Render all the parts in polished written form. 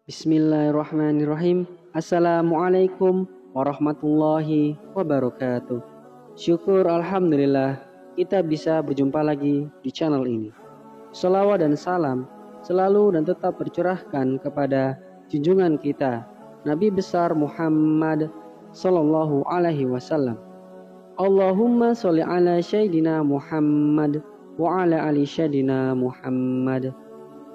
Bismillahirrahmanirrahim. Assalamualaikum warahmatullahi wabarakatuh. Syukur Alhamdulillah kita bisa berjumpa lagi di channel ini. Salawat dan salam selalu dan tetap tercurahkan kepada junjungan kita Nabi besar Muhammad Sallallahu Alaihi Wasallam. Allahumma sholli ala Sayyidina Muhammad wa ala ali Sayyidina Muhammad.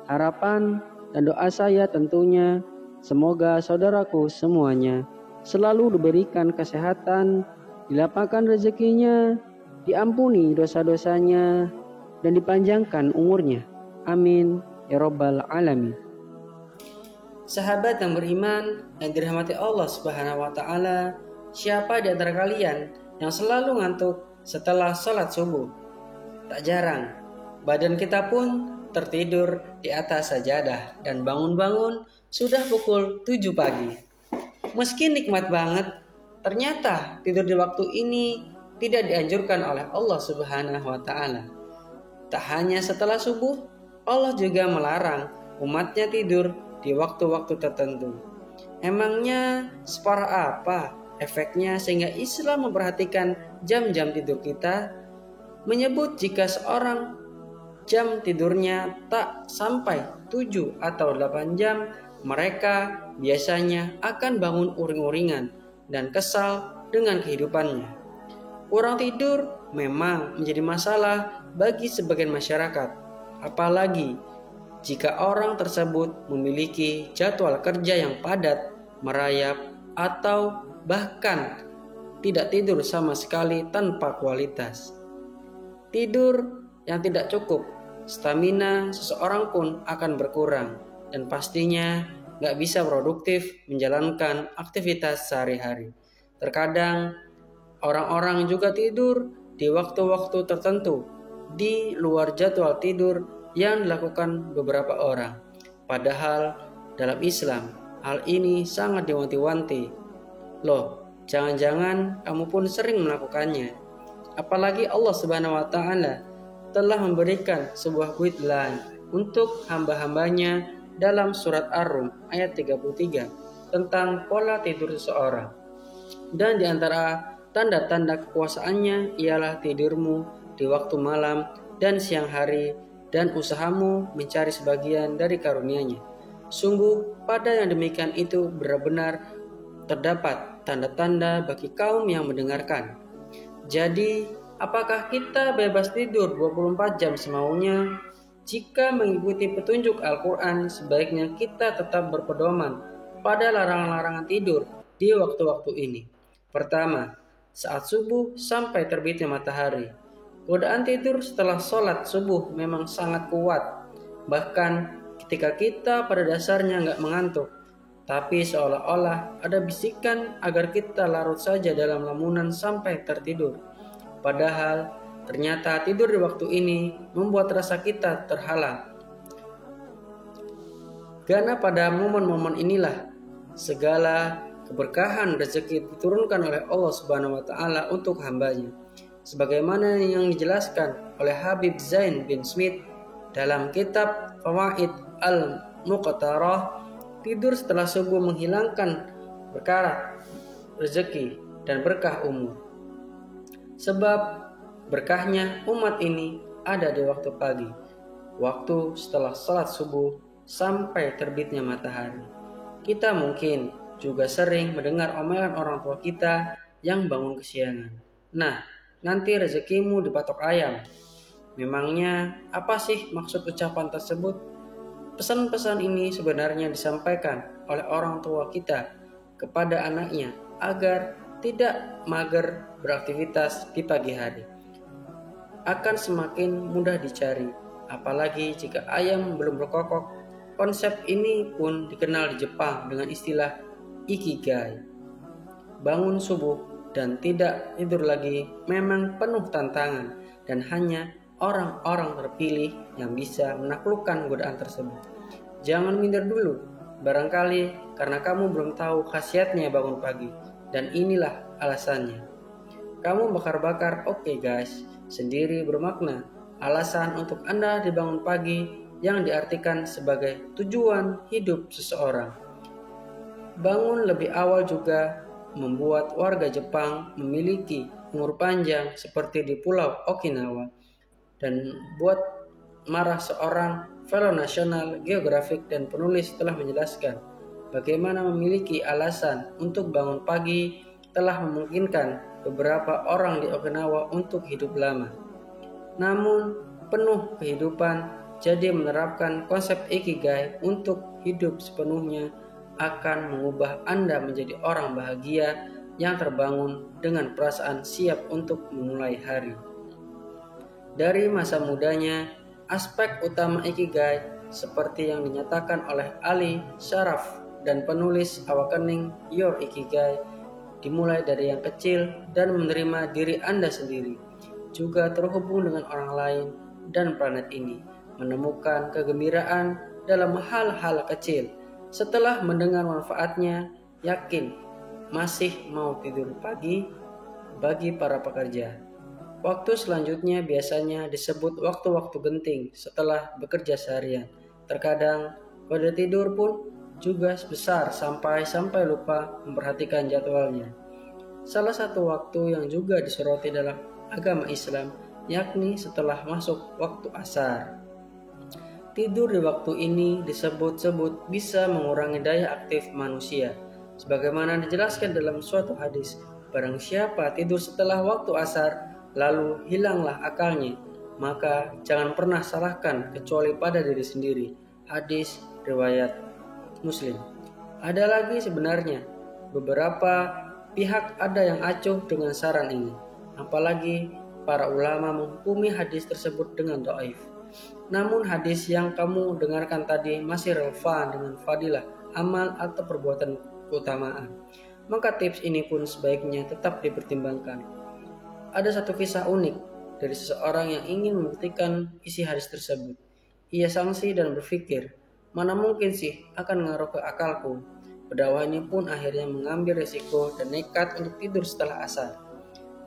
Harapan dan doa saya tentunya semoga saudaraku semuanya selalu diberikan kesehatan, dilapangkan rezekinya, diampuni dosa-dosanya, dan dipanjangkan umurnya. Amin ya rabbal alamin. Sahabat yang beriman yang dirahmati Allah Subhanahu wa taala, siapa di antara kalian yang selalu ngantuk setelah sholat subuh? Tak jarang badan kita pun tertidur di atas sajadah dan bangun-bangun sudah pukul 7 pagi. Meski nikmat banget, ternyata tidur di waktu ini tidak dianjurkan oleh Allah Subhanahu wa taala. Tak hanya setelah subuh, Allah juga melarang umatnya tidur di waktu-waktu tertentu. Emangnya separah apa efeknya sehingga Islam memperhatikan jam-jam tidur kita, menyebut jika seorang jam tidurnya tak sampai 7 atau 8 jam, mereka biasanya akan bangun uring-uringan dan kesal dengan kehidupannya. Kurang tidur memang menjadi masalah bagi sebagian masyarakat, apalagi jika orang tersebut memiliki jadwal kerja yang padat, merayap, atau bahkan tidak tidur sama sekali tanpa kualitas. Tidur yang tidak cukup, stamina seseorang pun akan berkurang dan pastinya gak bisa produktif menjalankan aktivitas sehari-hari. Terkadang orang-orang juga tidur di waktu-waktu tertentu di luar jadwal tidur yang dilakukan beberapa orang. Padahal dalam Islam hal ini sangat diwanti-wanti. Loh, jangan-jangan kamu pun sering melakukannya. Apalagi Allah Subhanahu wa taala telah memberikan sebuah guideline untuk hamba-hambanya dalam surat Ar-Rum ayat 33 tentang pola tidur seseorang. Dan di antara tanda-tanda kekuasaannya ialah tidurmu di waktu malam dan siang hari dan usahamu mencari sebagian dari karunia-Nya. Sungguh pada yang demikian itu benar-benar terdapat tanda-tanda bagi kaum yang mendengarkan. Jadi, apakah kita bebas tidur 24 jam semaunya? Jika mengikuti petunjuk Al-Quran, sebaiknya kita tetap berpedoman pada larangan-larangan tidur di waktu-waktu ini. Pertama, saat subuh sampai terbitnya matahari. Godaan tidur setelah sholat subuh memang sangat kuat. Bahkan ketika kita pada dasarnya nggak mengantuk, tapi seolah-olah ada bisikan agar kita larut saja dalam lamunan sampai tertidur. Padahal ternyata tidur di waktu ini membuat rasa kita terhalang. Karena pada momen-momen inilah segala keberkahan rezeki diturunkan oleh Allah Subhanahu wa taala untuk hambanya. Sebagaimana yang dijelaskan oleh Habib Zain bin Smith dalam kitab Fawaid Al-Muqtarah, tidur setelah subuh menghilangkan perkara rezeki dan berkah umur. Sebab berkahnya umat ini ada di waktu pagi, waktu setelah salat subuh sampai terbitnya matahari. Kita mungkin juga sering mendengar omelan orang tua kita yang bangun kesiangan. Nah, nanti rezekimu dipatok ayam. Memangnya apa sih maksud ucapan tersebut? Pesan-pesan ini sebenarnya disampaikan oleh orang tua kita kepada anaknya agar tidak mager beraktivitas di pagi hari. Akan semakin mudah dicari, apalagi jika ayam belum berkokok. Konsep ini pun dikenal di Jepang dengan istilah ikigai. Bangun subuh dan tidak tidur lagi memang penuh tantangan dan hanya orang-orang terpilih yang bisa menaklukkan godaan tersebut. Jangan minder dulu, barangkali karena kamu belum tahu khasiatnya bangun pagi, dan inilah alasannya. Kamu bakar-bakar, oke guys, sendiri bermakna. Alasan untuk Anda dibangun pagi yang diartikan sebagai tujuan hidup seseorang. Bangun lebih awal juga membuat warga Jepang memiliki umur panjang seperti di Pulau Okinawa, dan buat marah seorang fellow nasional geografik dan penulis telah menjelaskan bagaimana memiliki alasan untuk bangun pagi telah memungkinkan beberapa orang di Okinawa untuk hidup lama. Namun, penuh kehidupan jadi menerapkan konsep ikigai untuk hidup sepenuhnya akan mengubah Anda menjadi orang bahagia yang terbangun dengan perasaan siap untuk memulai hari. Dari masa mudanya, aspek utama ikigai seperti yang dinyatakan oleh Ali Sharaf dan penulis Awakening Your Ikigai dimulai dari yang kecil dan menerima diri Anda sendiri, juga terhubung dengan orang lain dan planet ini, menemukan kegembiraan dalam hal-hal kecil. Setelah mendengar manfaatnya, yakin masih mau tidur pagi bagi para pekerja. Waktu selanjutnya biasanya disebut waktu-waktu genting setelah bekerja seharian. Terkadang kode tidur pun juga besar sampai lupa memperhatikan jadwalnya. Salah satu waktu yang juga disoroti dalam agama Islam yakni setelah masuk waktu asar. Tidur di waktu ini disebut-sebut bisa mengurangi daya aktif manusia. Sebagaimana dijelaskan dalam suatu hadis, barang siapa tidur setelah waktu asar, lalu hilanglah akalnya, maka jangan pernah salahkan kecuali pada diri sendiri. Hadis riwayat Muslim. Ada lagi sebenarnya, beberapa pihak ada yang acuh dengan saran ini. Apalagi para ulama menghukumi hadis tersebut dengan dhaif. Namun hadis yang kamu dengarkan tadi masih relevan dengan fadilah, amal atau perbuatan keutamaan. Maka tips ini pun sebaiknya tetap dipertimbangkan. Ada satu kisah unik dari seseorang yang ingin membuktikan isi hadis tersebut. Ia sangsi dan berpikir, mana mungkin sih akan ngaruh ke akalku. Pendakwah ini pun akhirnya mengambil resiko dan nekat untuk tidur setelah asar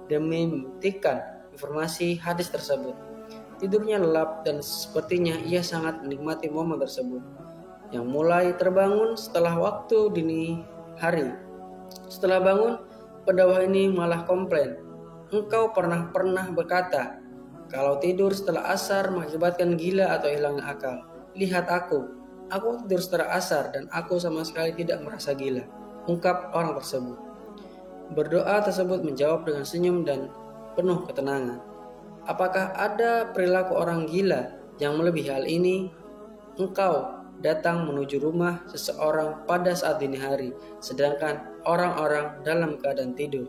demi membuktikan informasi hadis tersebut. Tidurnya lelap dan sepertinya ia sangat menikmati momen tersebut, yang mulai terbangun setelah waktu dini hari. Setelah bangun, pendakwah ini malah komplain, engkau pernah berkata kalau tidur setelah asar mengakibatkan gila atau hilangnya akal. Lihat aku tidur setelah asar dan aku sama sekali tidak merasa gila, ungkap orang tersebut. Berdoa tersebut menjawab dengan senyum dan penuh ketenangan. Apakah ada perilaku orang gila yang melebihi hal ini? Engkau datang menuju rumah seseorang pada saat dini hari, sedangkan orang-orang dalam keadaan tidur.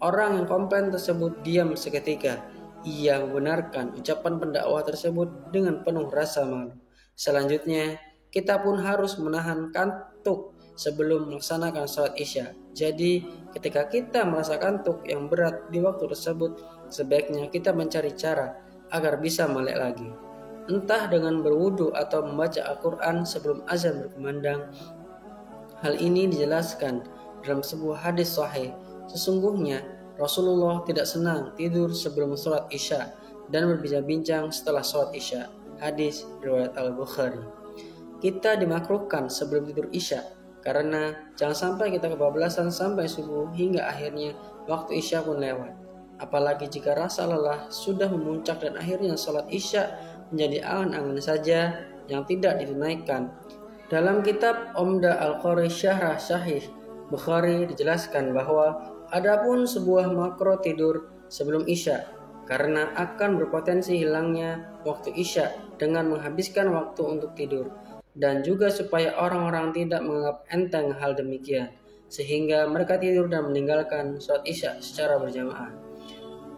Orang yang komplain tersebut diam seketika. Ia membenarkan ucapan pendakwah tersebut dengan penuh rasa malu. Selanjutnya, kita pun harus menahan kantuk sebelum melaksanakan sholat isya. Jadi, ketika kita merasa kantuk yang berat di waktu tersebut, sebaiknya kita mencari cara agar bisa melek lagi. Entah dengan berwudu atau membaca Al-Quran sebelum azan berkumandang. Hal ini dijelaskan dalam sebuah hadis sahih. Sesungguhnya Rasulullah tidak senang tidur sebelum sholat isya dan berbincang-bincang setelah sholat isya. Hadis riwayat Al-Bukhari. Kita dimakruhkan sebelum tidur isya, karena jangan sampai kita kebablasan sampai subuh hingga akhirnya waktu isya pun lewat. Apalagi jika rasa lelah sudah memuncak dan akhirnya sholat isya menjadi angan-angan saja yang tidak ditunaikan. Dalam kitab Omda Al-Qari Syarah Sahih Bukhari dijelaskan bahwa adapun sebuah makro tidur sebelum isya karena akan berpotensi hilangnya waktu isya dengan menghabiskan waktu untuk tidur, dan juga supaya orang-orang tidak menganggap enteng hal demikian sehingga mereka tidur dan meninggalkan sholat isya secara berjamaah.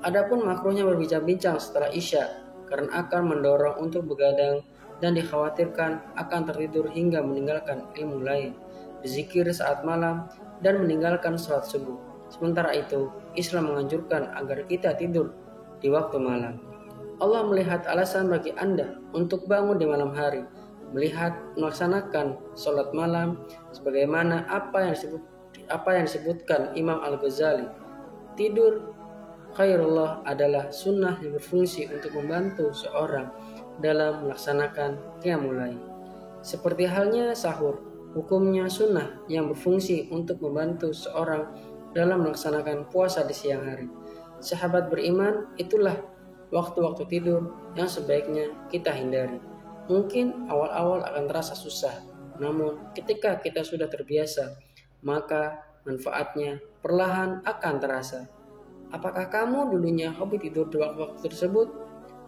Adapun makruhnya berbincang-bincang setelah isya karena akan mendorong untuk begadang dan dikhawatirkan akan tertidur hingga meninggalkan ilmu lain, berzikir saat malam, dan meninggalkan sholat subuh. Sementara itu, Islam menganjurkan agar kita tidur di waktu malam. Allah melihat alasan bagi Anda untuk bangun di malam hari, melaksanakan sholat malam sebagaimana apa yang disebutkan Imam Al-Ghazali. Tidur khairullah adalah sunnah yang berfungsi untuk membantu seorang dalam melaksanakan qiyamul lail. Seperti halnya sahur, hukumnya sunnah yang berfungsi untuk membantu seorang dalam melaksanakan puasa di siang hari. Sahabat beriman, itulah waktu-waktu tidur yang sebaiknya kita hindari. Mungkin awal-awal akan terasa susah, namun ketika kita sudah terbiasa, maka manfaatnya perlahan akan terasa. Apakah kamu dulunya hobi tidur di waktu-waktu tersebut?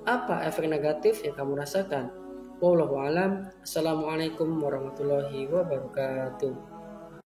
Apa efek negatif yang kamu rasakan? Wallahu a'lam. Assalamualaikum warahmatullahi wabarakatuh.